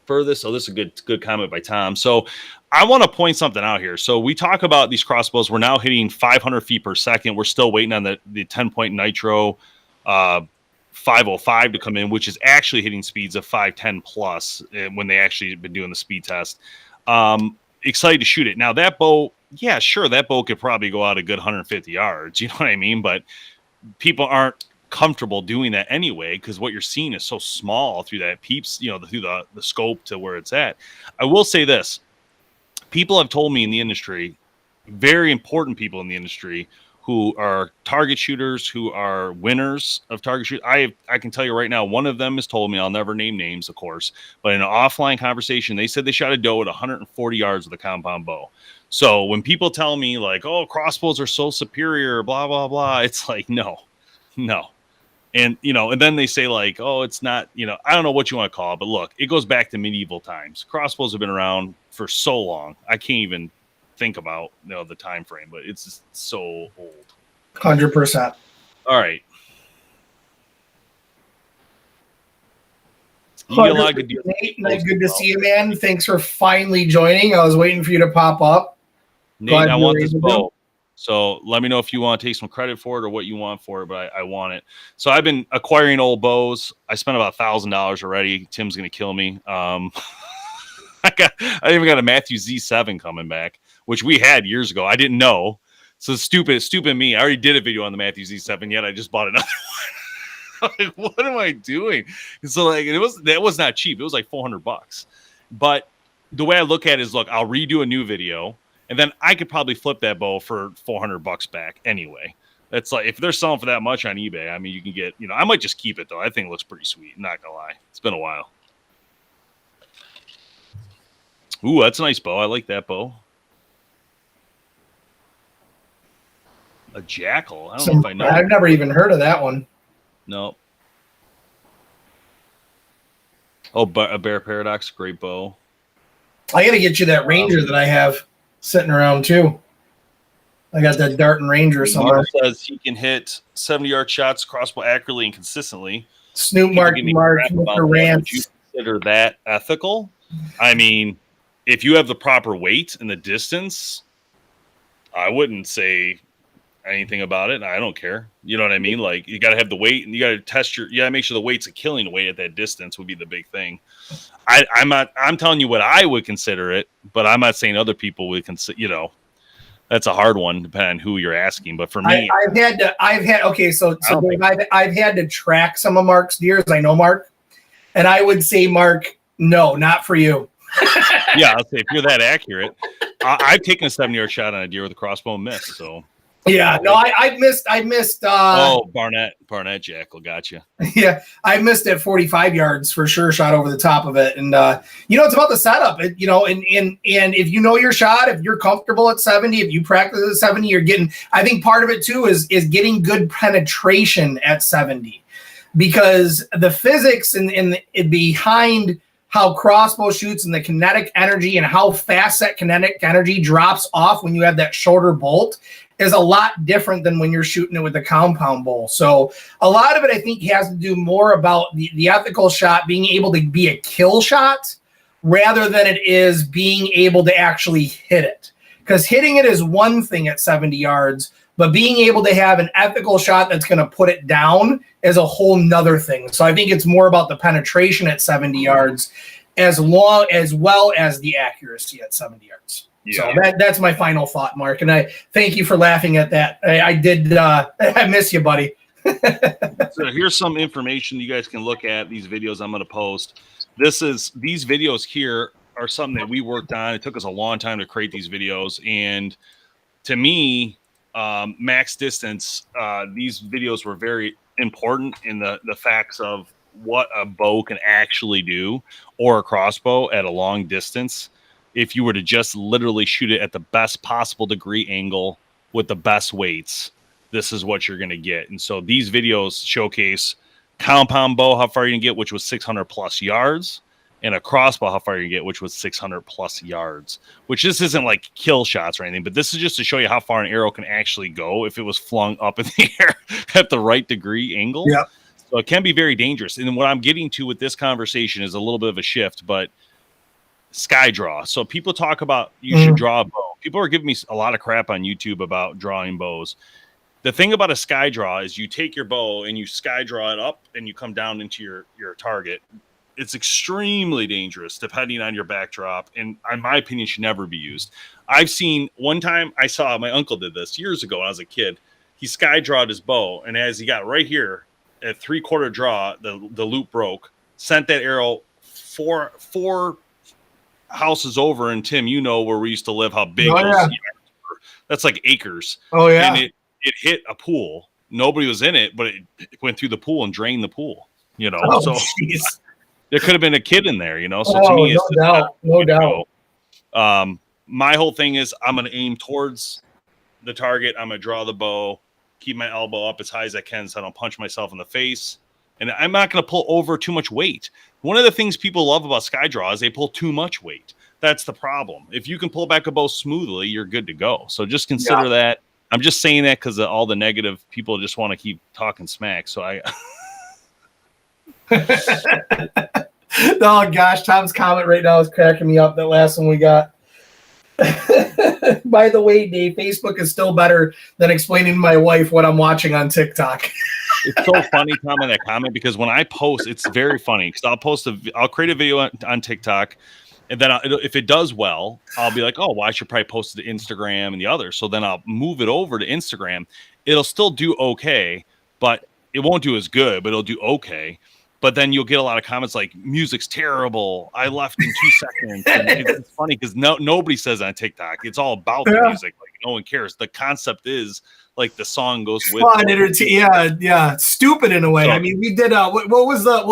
This is a good comment by Tom. So I want to point something out here. So we talk about these crossbows. We're now hitting 500 feet per second. We're still waiting on the 10-point nitro 505 to come in, which is actually hitting speeds of 510 plus when they actually been doing the speed test. Excited to shoot it. Now that bow, yeah, sure, that bow could probably go out a good 150 yards. You know what I mean? But people aren't comfortable doing that anyway because what you're seeing is so small through that peeps, through the scope to where it's at. I will say this. People have told me in the industry, very important people in the industry, who are target shooters, who are winners of target shoot. I can tell you right now, one of them has told me, I'll never name names, of course, but in an offline conversation, they said they shot a doe at 140 yards with a compound bow. So when people tell me like, oh, crossbows are so superior, blah, blah, blah, it's like, no. And, and then they say like, oh, it's not, I don't know what you want to call it, but look, it goes back to medieval times. Crossbows have been around for so long. I can't even think about, the time frame, but it's just so old. 100%. All right. Nate, good to see you, man. Thanks for finally joining. I was waiting for you to pop up. Nate, I want this bow. So let me know if you want to take some credit for it or what you want for it, but I want it. So I've been acquiring old bows. I spent about $1,000 already. Tim's going to kill me. I even got a Matthew Z7 coming back, which we had years ago. I didn't know. So stupid me. I already did a video on the Matthew Z7, yet I just bought another one. Like, what am I doing? So like that was not cheap. It was like $400. But the way I look at it is, look, I'll redo a new video. And then I could probably flip that bow for $400 back anyway. That's like, if they're selling for that much on eBay, I mean, you can get, I might just keep it though. I think it looks pretty sweet. Not gonna lie. It's been a while. Ooh, that's a nice bow. I like that bow. A jackal. I don't know if I know. I've never even heard of that one. No. Oh, but a Bear Paradox, great bow. I got to get you that Ranger that I have sitting around too. I got that Darton Ranger somewhere. Mark says he can hit 70-yard shots, crossbow accurately and consistently. Snoop Mark, Mr. Rance. Would you consider that ethical? I mean, if you have the proper weight and the distance, I wouldn't say anything about it. I don't care. You know what I mean? Like, you got to have the weight, and you got to test you got to make sure the weight's a killing weight at that distance would be the big thing. I'm telling you what I would consider it, but I'm not saying other people would consider, that's a hard one depending on who you're asking. But for me, I've had to track some of Mark's deers. I know Mark, and I would say, Mark, no, not for you. Yeah, I'll say if you're that accurate, I've taken a 70-yard shot on a deer with a crossbow and missed. So yeah, no, I missed. Oh, Barnett Jackal, gotcha. Yeah, I missed at 45 yards for sure. Shot over the top of it, and it's about the setup. And if you know your shot, if you're comfortable at 70, if you practice at 70, you're getting. I think part of it too is getting good penetration at 70, because the physics and behind how crossbow shoots and the kinetic energy and how fast that kinetic energy drops off when you have that shorter bolt is a lot different than when you're shooting it with a compound bow. So a lot of it, I think, has to do more about the ethical shot being able to be a kill shot rather than it is being able to actually hit it. Because hitting it is one thing at 70 yards, but being able to have an ethical shot that's going to put it down is a whole nother thing. So I think it's more about the penetration at 70 yards as well as the accuracy at 70 yards. Yeah. So that's my final thought, Mark. And I thank you for laughing at that. I did. I miss you, buddy. So here's some information you guys can look at. These videos I'm going to post. These videos here are something that we worked on. It took us a long time to create these videos. And to me, max distance, these videos were very important in the facts of what a bow can actually do, or a crossbow at a long distance. If you were to just literally shoot it at the best possible degree angle with the best weights, this is what you're going to get. And so these videos showcase compound bow, how far you can get, which was 600 plus yards, and a crossbow, how far you can get, which was 600 plus yards, which this isn't like kill shots or anything, but this is just to show you how far an arrow can actually go if it was flung up in the air at the right degree angle. Yeah. So it can be very dangerous. And what I'm getting to with this conversation is a little bit of a shift, but sky draw. So people talk about you should draw a bow. People are giving me a lot of crap on YouTube about drawing bows. The thing about a sky draw is you take your bow and you sky draw it up and you come down into your target. It's extremely dangerous depending on your backdrop, and in my opinion should never be used. I've seen one time, I saw my uncle did this years ago when I was a kid. He sky drawed his bow, and as he got right here at 3/4 draw, the loop broke, sent that arrow four houses over, and Tim, you know where we used to live, how big those yards were. That's like acres. Oh yeah. And it hit a pool. Nobody was in it, but it went through the pool and drained the pool. You know, Oh, so jeez. there could have been a kid in there. You know, so to Oh, me, it's no doubt. My whole thing is I'm going to aim towards the target. I'm going to draw the bow, keep my elbow up as high as I can so I don't punch myself in the face. And I'm not going to pull over too much weight. One of the things people love about sky draw is they pull too much weight. That's the problem. If you can pull back a bow smoothly, you're good to go. So just consider that. I'm just saying that because all the negative people just want to keep talking smack. So I. Oh gosh, Tom's comment right now is cracking me up. That last one we got. By the way, Dave, Facebook is still better than explaining to my wife what I'm watching on TikTok. It's so funny, Tom, in that comment, because when I post, it's very funny because I'll create a video on TikTok, and then if it does well, I'll be like, oh, well, I should probably post it to Instagram and the others. So then I'll move it over to Instagram. It'll still do okay, but it won't do as good, but it'll do okay. But then you'll get a lot of comments like, music's terrible. I left in 2 seconds. And it's funny because nobody says on TikTok. It's all about the music. Like, no one cares. The concept is like the song goes with it. Yeah. Stupid in a way. So, I mean, we did what was the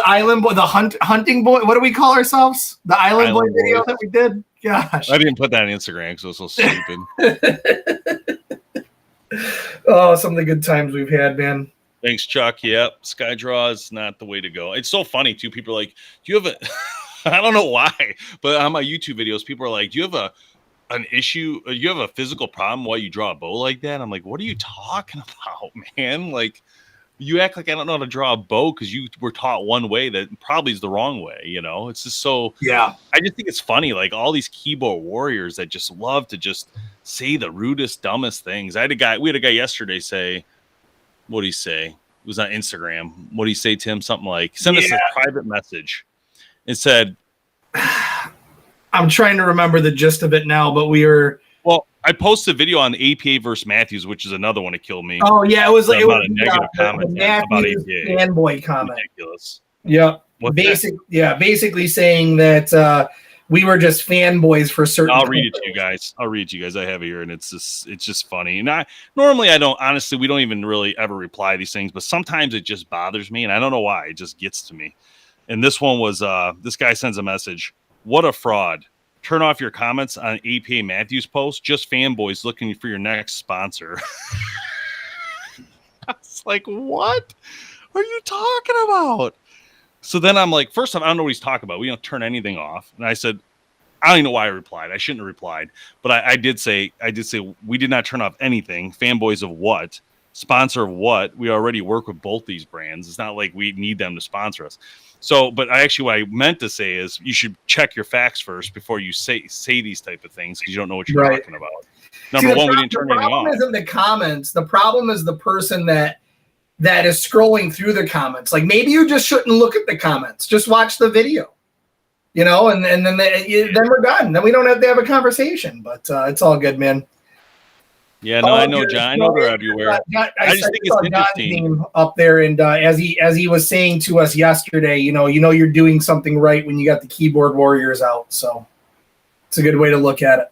island boy, the hunting boy? What do we call ourselves? The island boy video that we did? Gosh. I didn't put that on Instagram because it was so stupid. Oh, some of the good times we've had, man. Thanks, Chuck. Yep. Sky draw is not the way to go. It's so funny, too. People are like, do you have a I don't know why, but on my YouTube videos, people are like, do you have an issue? You have a physical problem while you draw a bow like that? I'm like, what are you talking about, man? Like, you act like I don't know how to draw a bow because you were taught one way that probably is the wrong way. You know, it's just so. Yeah. I just think it's funny, like all these keyboard warriors that just love to just say the rudest, dumbest things. We had a guy yesterday say, what did he say? It was on Instagram. What did he say, Tim? Something like, send us a private message. It said, I'm trying to remember the gist of it now, but well, I posted a video on the APA versus Matthews, which is another one that killed me. Oh yeah, it was like a negative comment about APA fanboy comment. Ridiculous. Yeah, basically saying that we were just fanboys for certain. I'll read it to you guys. I have it here, and it's just funny. And normally I don't. Honestly, we don't even really ever reply to these things, but sometimes it just bothers me, and I don't know why. It just gets to me. And this one was this guy sends a message. What a fraud. Turn off your comments on APA Matthews post. Just fanboys looking for your next sponsor. I was like, what are you talking about? So then I'm like, first off, I don't know what he's talking about. We don't turn anything off. And I said, I don't even know why I replied. I shouldn't have replied. But I did say we did not turn off anything. Fanboys of what? Sponsor of what? We already work with both these brands. It's not like we need them to sponsor us. So, but what I meant to say is you should check your facts first before you say these type of things because you don't know what you're talking about. Number one, we didn't turn anything off. The problem isn't the comments. The problem is the person that is scrolling through the comments. Like maybe you just shouldn't look at the comments. Just watch the video, you know, and then we're done. Then we don't have to have a conversation. But it's all good, man. Yeah, no, I know, John. I know they're everywhere. I just think it's interesting up there. And as he was saying to us yesterday, you know, you're doing something right when you got the keyboard warriors out. So it's a good way to look at it.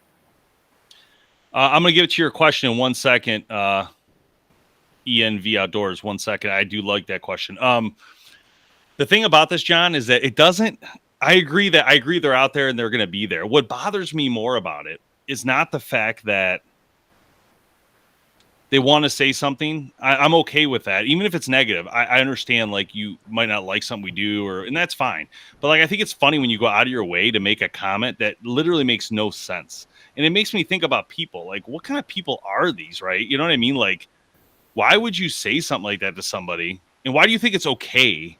I'm going to give it to your question in 1 second. ENV Outdoors, 1 second. I do like that question. The thing about this, John, is that it doesn't. I agree they're out there and they're going to be there. What bothers me more about it is not the fact that they want to say something. I'm okay with that. Even if it's negative, I understand like you might not like something we do and that's fine. But like, I think it's funny when you go out of your way to make a comment that literally makes no sense. And it makes me think about people. Like, what kind of people are these, right? You know what I mean? Like, why would you say something like that to somebody? And why do you think it's okay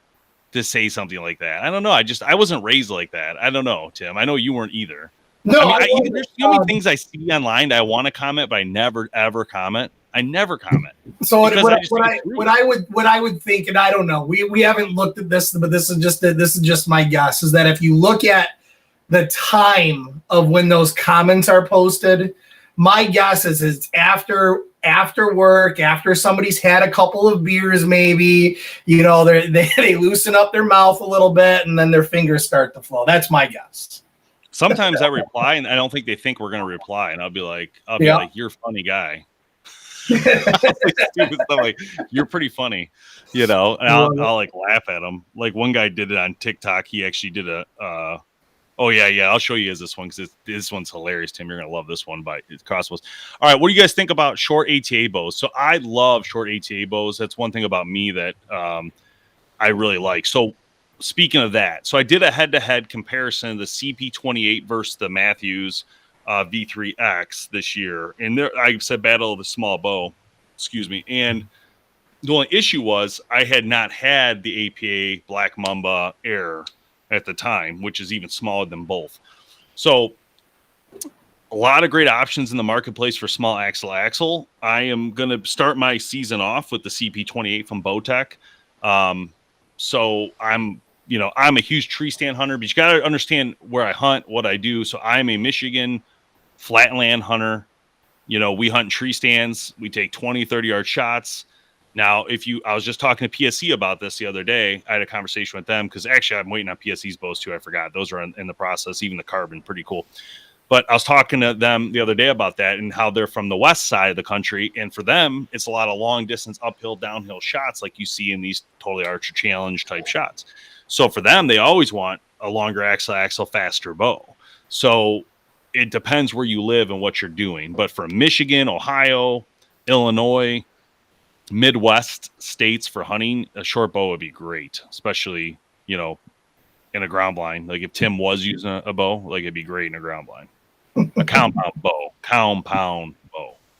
to say something like that? I don't know. I wasn't raised like that. I don't know, Tim. I know you weren't either. No, I mean, there's so many things I see online that I want to comment, but I never ever comment. I never comment. So what I would think, and I don't know, we haven't looked at this, but this is just my guess, is that if you look at the time of when those comments are posted, my guess is it's after work, after somebody's had a couple of beers, maybe, you know, they loosen up their mouth a little bit and then their fingers start to flow. That's my guess. Sometimes I reply, and I don't think they think we're going to reply, and I'll be like, "You're a funny guy." Stupid stuff like, "You're pretty funny," and I'll like laugh at them. Like one guy did it on TikTok. He actually did a. Oh yeah, I'll show you this one because this one's hilarious, Tim. You're gonna love this one by Crossbows. All right, what do you guys think about short ATA bows? So I love short ATA bows. That's one thing about me that I really like. So speaking of that, so I did a head-to-head comparison of the CP28 versus the Matthews V3X this year, and there I said battle of the small bow, excuse me. And the only issue was I had not had the APA Black Mamba Air at the time, which is even smaller than both. So a lot of great options in the marketplace for small axle. I am going to start my season off with the CP28 from Bowtech. So I'm a huge tree stand hunter, but you got to understand where I hunt, what I do. So I'm a Michigan flatland hunter. We hunt tree stands. We take 20, 30-yard shots. Now, I was just talking to PSE about this the other day. I had a conversation with them because actually I'm waiting on PSE's bows too. I forgot. Those are in the process, even the carbon, pretty cool. But I was talking to them the other day about that and how they're from the west side of the country. And for them, it's a lot of long distance, uphill, downhill shots like you see in these Totally Archer Challenge type shots. So for them, they always want a longer axle, faster bow. So it depends where you live and what you're doing. But for Michigan, Ohio, Illinois, Midwest states for hunting, a short bow would be great, especially, in a ground blind. Like if Tim was using a bow, like it'd be great in a ground blind. A compound bow,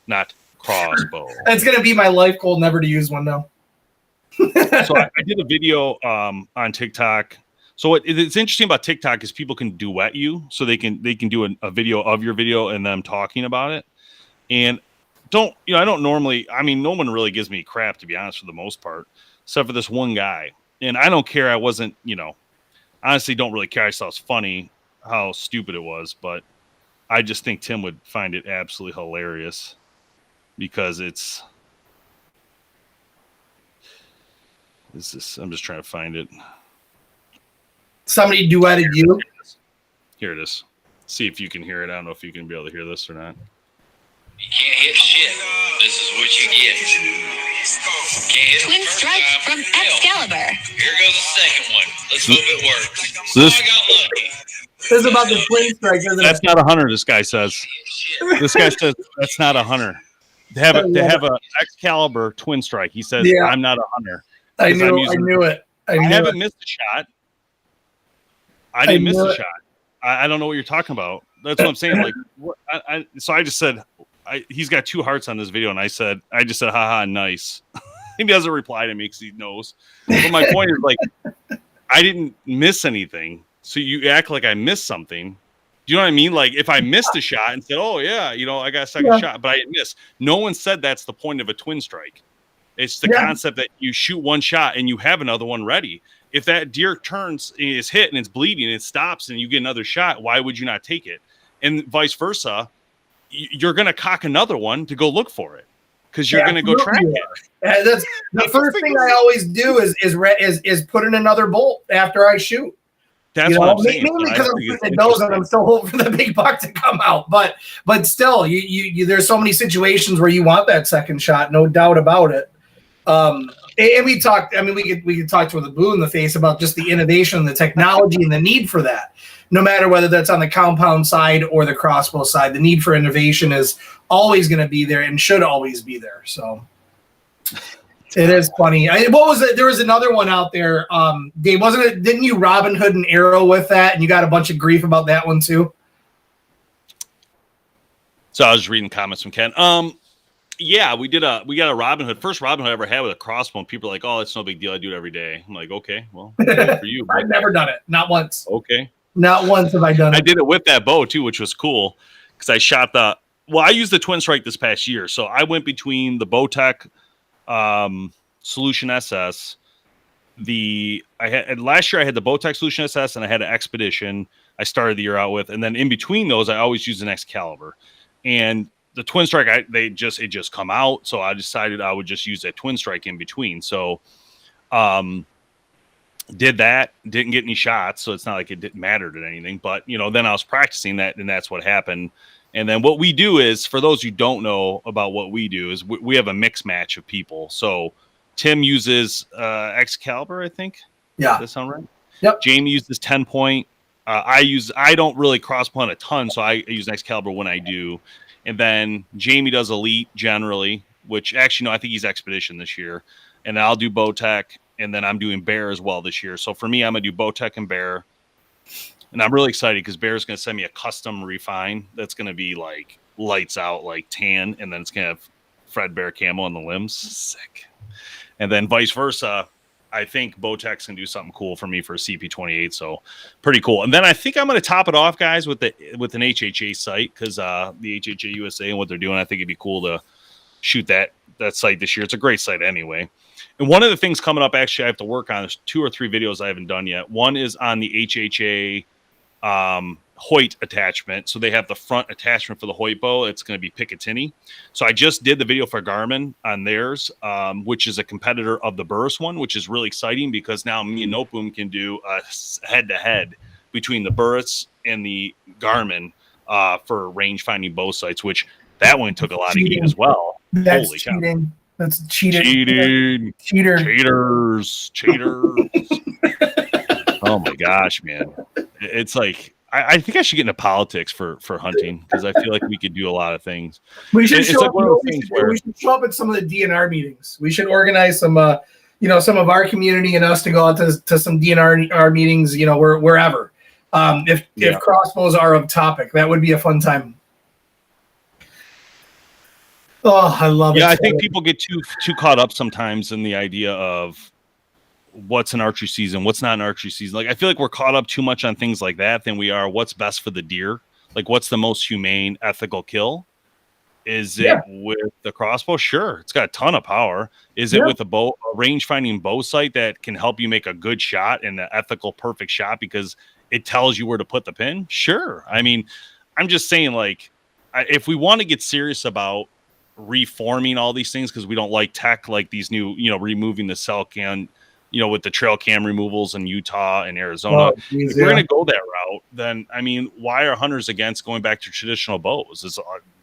not crossbow. That's going to be my life goal, never to use one now. So I did a video on TikTok. So what it's interesting about TikTok is people can duet you, so they can do a video of your video and them talking about it. And I don't normally, no one really gives me crap, to be honest, for the most part, except for this one guy. And I don't care. I wasn't, honestly don't really care. I saw it's funny how stupid it was, but I just think Tim would find it absolutely hilarious because I'm just trying to find it. Somebody duetted you? Here it is. See if you can hear it. I don't know if you can be able to hear this or not. You can't hit shit. This is what you get. Can't hit Twin strikes from Excalibur. Here goes the second one. Let's hope it works. So this, I got lucky. This is about the twin strike, isn't it? That's not a hunter, this guy says. This guy says that's not a hunter. They have a Excalibur twin strike. He says, I'm not a hunter. I knew it. I haven't missed a shot. I didn't miss a shot. I don't know what you're talking about. That's what I'm saying. Like, so I just said, he's got 2 hearts on this video, and I just said, haha, nice. He doesn't reply to me because he knows. But my point is, like, I didn't miss anything, so you act like I missed something. Do you know what I mean? Like, if I missed a shot and said, oh, yeah, I got a second shot, but I didn't miss. No one said that's the point of a twin strike. It's the concept that you shoot one shot and you have another one ready. If that deer turns and is hit and it's bleeding and it stops and you get another shot, why would you not take it? And vice versa, you're going to cock another one to go look for it because you're going to go track it. That's the first thing I always do is put in another bolt after I shoot. That's what I'm saying. Mainly because I'm shooting those and I'm still hoping for the big buck to come out. But still, you there's so many situations where you want that second shot, no doubt about it. And we talked. We could talk to the blue in the face about just the innovation, the technology, and the need for that. No matter whether that's on the compound side or the crossbow side, the need for innovation is always going to be there and should always be there. So it is funny. What was it? There was another one out there. Dave, wasn't it? Didn't you Robin Hood an arrow with that, and you got a bunch of grief about that one too? So I was reading comments from Ken. Yeah, we got a Robin Hood. First Robin Hood I ever had with a crossbow. And people are like, oh, it's no big deal. I do it every day. I'm like, okay, well, good for you. I've never done it. Not once. Okay. Not once have I done it. I did it with that bow too, which was cool because I shot I used the twin strike this past year. So I went between the Bowtech Solution SS. Last year I had the Bowtech Solution SS and I had an Expedition I started the year out with. And then in between those, I always used an Excalibur. And the twin strike, it just come out. So I decided I would just use that twin strike in between. So did that, didn't get any shots, so it's not like it didn't matter to anything. But then I was practicing that, and that's what happened. And then what we do is, for those who don't know about what we do, is we have a mix match of people. So Tim uses Excalibur, I think. Yeah. Does that sound right? Yep. Jamie uses 10-point. I don't really cross punt a ton, so I use Excalibur when I do. And then Jamie does Elite generally, which actually, no, I think he's Expedition this year. And I'll do Bowtech, and then I'm doing Bear as well this year. So for me, I'm going to do Bowtech and Bear. And I'm really excited because Bear's going to send me a custom refine that's going to be like lights out, like tan, and then it's going to have Fred Bear camo on the limbs. Sick. And then vice versa, I think Bowtech's going to do something cool for me for a CP28, so pretty cool. And then I think I'm going to top it off, guys, with an HHA site, because the HHA USA and what they're doing, I think it'd be cool to shoot that site this year. It's a great site anyway. And one of the things coming up, actually, I have to work on, there's 2 or 3 videos I haven't done yet. One is on the HHA Hoyt attachment. So they have the front attachment for the Hoyt bow. It's going to be Picatinny. So I just did the video for Garmin on theirs, which is a competitor of the Burris one, which is really exciting because now me and Noteboom can do a head-to-head between the Burris and the Garmin for range finding bow sites, which that one took a lot of heat as well. That's Holy cheating. cow. That's cheating. Cheater. Cheaters. Oh my gosh, man. It's like, I think I should get into politics for hunting because I feel like we could do a lot of things. We should show up. We should show up at some of the DNR meetings. We should organize some, some of our community and us to go out to some DNR meetings, wherever. If crossbows are of topic, that would be a fun time. Oh, I love it. Yeah, I think people get too caught up sometimes in the idea of what's an archery season, what's not an archery season. Like, I feel like we're caught up too much on things like that than we are what's best for the deer. Like, what's the most humane, ethical kill? Is it with the crossbow? Sure, it's got a ton of power. Is it with a range finding bow sight that can help you make a good shot and an ethical, perfect shot because it tells you where to put the pin? Sure. I mean, I'm just saying, like, if we want to get serious about reforming all these things because we don't like tech, like these new, removing the cell cam, with the trail cam removals in Utah and Arizona. If we're going to go that route, then, I mean, why are hunters against going back to traditional bows?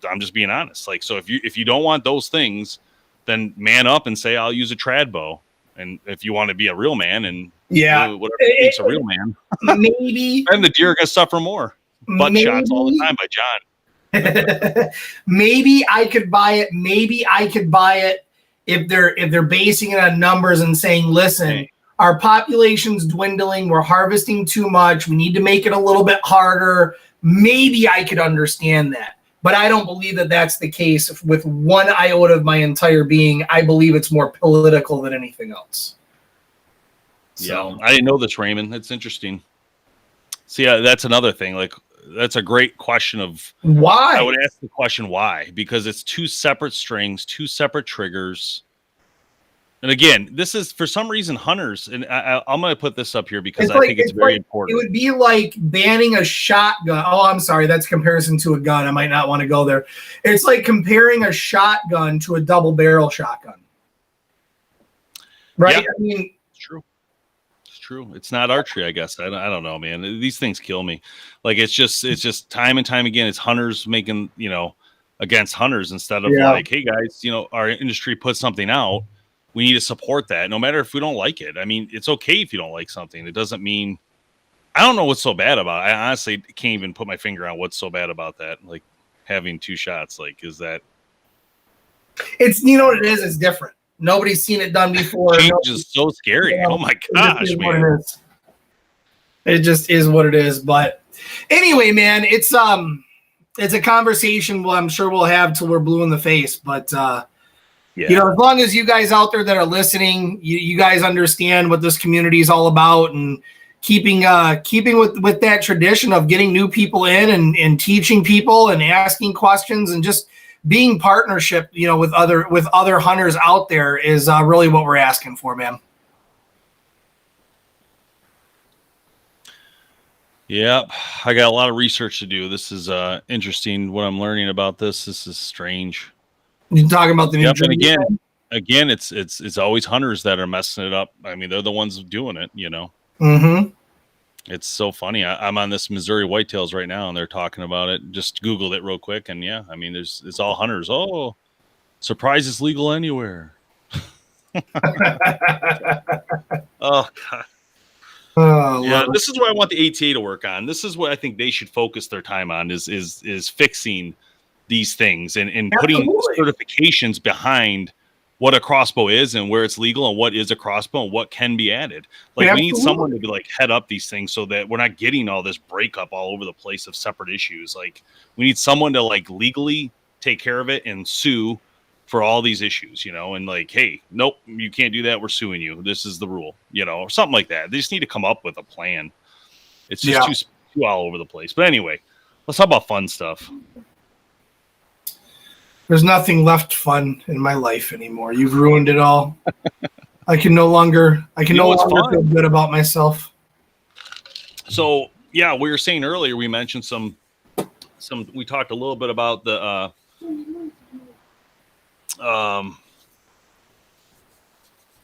I'm just being honest. Like, so if you don't want those things, then man up and say, I'll use a trad bow. And if you want to be a real man and do whatever makes a real man, maybe, and the deer are going to suffer more. Butt shots all the time by John. Maybe I could buy it. Maybe I could buy it if they're basing it on numbers and saying, listen, our population's dwindling, we're harvesting too much, we need to make it a little bit harder. Maybe I could understand that. But I don't believe that that's the case with one iota of my entire being. I believe it's more political than anything else. So. Yeah, I didn't know this, Raymond. That's interesting. See, that's another thing. Like, that's a great question of why. I would ask the question why, because it's 2 separate strings, 2 separate triggers. And again, this is for some reason hunters, and I'm going to put this up here because I think it's very important. It would be like banning a shotgun. Oh, I'm sorry. That's comparison to a gun. I might not want to go there. It's like comparing a shotgun to a double barrel shotgun. Right? Yeah, I mean, it's true. It's not archery, I guess. I don't know, man. These things kill me. Like, it's just time and time again, it's hunters making, against hunters instead of like, hey guys, our industry puts something out. We need to support that no matter if we don't like it. I mean, it's okay if you don't like something. It doesn't mean, I don't know what's so bad about it. I honestly can't even put my finger on what's so bad about that. Like, having 2 shots, like, is that? It's, what it is? It's different. Nobody's seen it done before. Change is so scary. Oh my gosh, man. It just is what it is. But anyway, man, it's a conversation I'm sure we'll have till we're blue in the face. But as long as you guys out there that are listening, you guys understand what this community is all about and keeping with that tradition of getting new people in and teaching people and asking questions and just being partnership, with other hunters out there is really what we're asking for, man. Yeah, I got a lot of research to do. This is interesting. What I'm learning about this is strange. You're talking about the new and again, it's always hunters that are messing it up. I mean, they're the ones doing it. Mm-hmm. It's so funny. I'm on this Missouri Whitetails right now, and they're talking about it. Just Googled it real quick, and yeah, I mean, it's all hunters. Oh, surprise is legal anywhere. Oh God. Oh, Yeah, love it. this is what I want the ATA to work on. This is what I think they should focus their time on is fixing these things and putting Absolutely. certifications behind what a crossbow is and where it's legal and what is a crossbow and what can be added. Like we need someone to be like head up these things so that we're not getting all this breakup all over the place of separate issues. Like we need someone to like legally take care of it and sue for all these issues, you know, and like, hey, nope, you can't do that. We're suing you. This is the rule, you know, or something like that. They just need to come up with a plan. It's just too all over the place. But anyway, let's talk about fun stuff. There's nothing left fun in my life anymore. You've ruined it all. I can no longer feel good about myself. So yeah, we were saying earlier, we mentioned we talked a little bit about the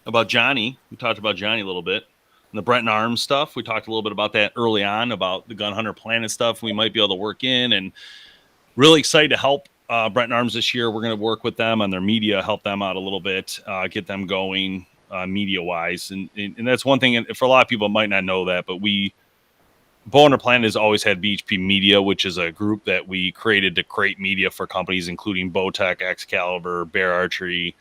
about Johnny. We talked about Johnny a little bit. And the Brent Arms stuff. We talked a little bit about that early on, about the BowHunterPlanet stuff we might be able to work in, and really excited to help Brent Arms this year. We're going to work with them on their media, help them out a little bit, get them going media wise. And that's one thing, and for a lot of people might not know that, but BowHunterPlanet has always had BHP Media, which is a group that we created to create media for companies, including Bowtech, Excalibur, Bear Archery,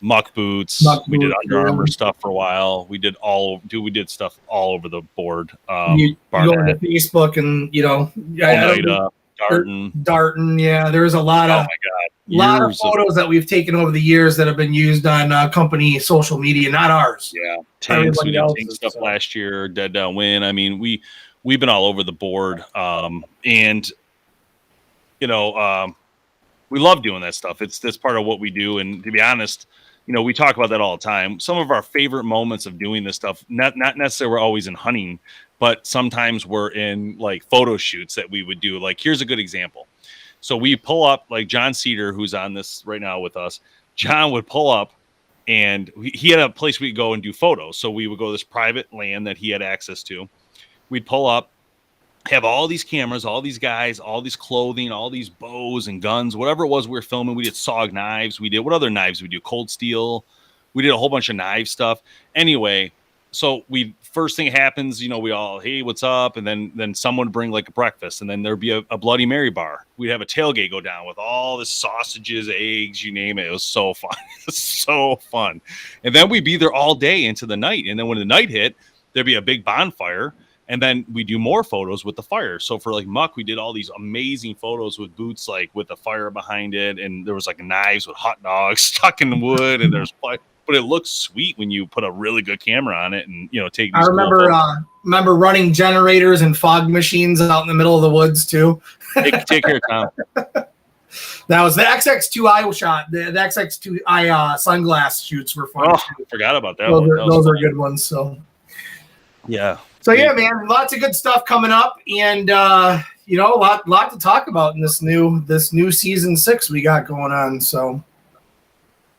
Muck Boots. We did Under Armour stuff for a while. We did stuff all over the board. You go into Facebook and, you know, Darton. Yeah, there's a lot of photos that we've taken over the years that have been used on company social media, not ours. Yeah, Tanks. We did Tank stuff last year. Dead Down Win. I mean, we've been all over the board, and you know, we love doing that stuff. That's part of what we do. And to be honest, you know, we talk about that all the time. Some of our favorite moments of doing this stuff, not necessarily we're always in hunting, but sometimes we're in like photo shoots that we would do. Like, here's a good example. So we pull up, like John Cedar, who's on this right now with us. John would pull up, and he had a place we could go and do photos. So we would go to this private land that he had access to. We'd pull up, have all these cameras, all these guys, all these clothing, all these bows and guns, whatever it was we were filming. We did SOG knives. We did, what other knives we do? Cold steel. We did a whole bunch of knife stuff. Anyway, so first thing happens, you know, we all, hey, what's up? And then someone would bring like a breakfast, and then there'd be a Bloody Mary bar. We'd have a tailgate go down with all the sausages, eggs, you name it. It was so fun. It was so fun. And then we'd be there all day into the night. And then when the night hit, there'd be a big bonfire. And then we do more photos with the fire. So for like Muck, we did all these amazing photos with boots, like with the fire behind it. And there was like knives with hot dogs stuck in the wood. And there's, but it looks sweet when you put a really good camera on it and, you know, take these. I remember running generators and fog machines out in the middle of the woods too. Take care, Tom. That was the XX2i shot. The XX2i sunglass shoots were fun. Oh, I forgot about that. Those are good ones. So yeah. So yeah, man, lots of good stuff coming up, and you know, a lot to talk about in this new season 6 we got going on. So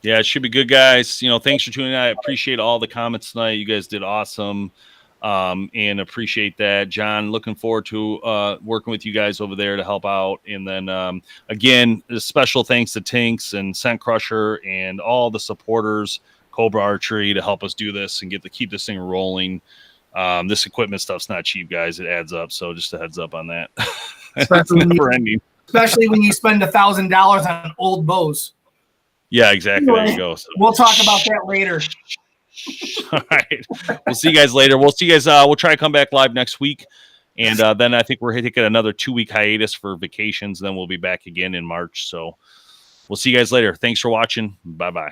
yeah, it should be good, guys. You know, thanks for tuning in. I appreciate all the comments tonight. You guys did awesome, and appreciate that. John, looking forward to working with you guys over there to help out. And then again, a special thanks to Tinks and Scent Crusher and all the supporters, Cobra Archery, to help us do this and keep this thing rolling. This equipment stuff's not cheap, guys. It adds up. So just a heads up on that. Especially when you spend $1,000 on old bows. Yeah, exactly. There you go. So, we'll talk about that later. All right. We'll see you guys later. We'll see you guys. We'll try to come back live next week. And then I think we're taking another 2-week hiatus for vacations. Then we'll be back again in March. So we'll see you guys later. Thanks for watching. Bye-bye.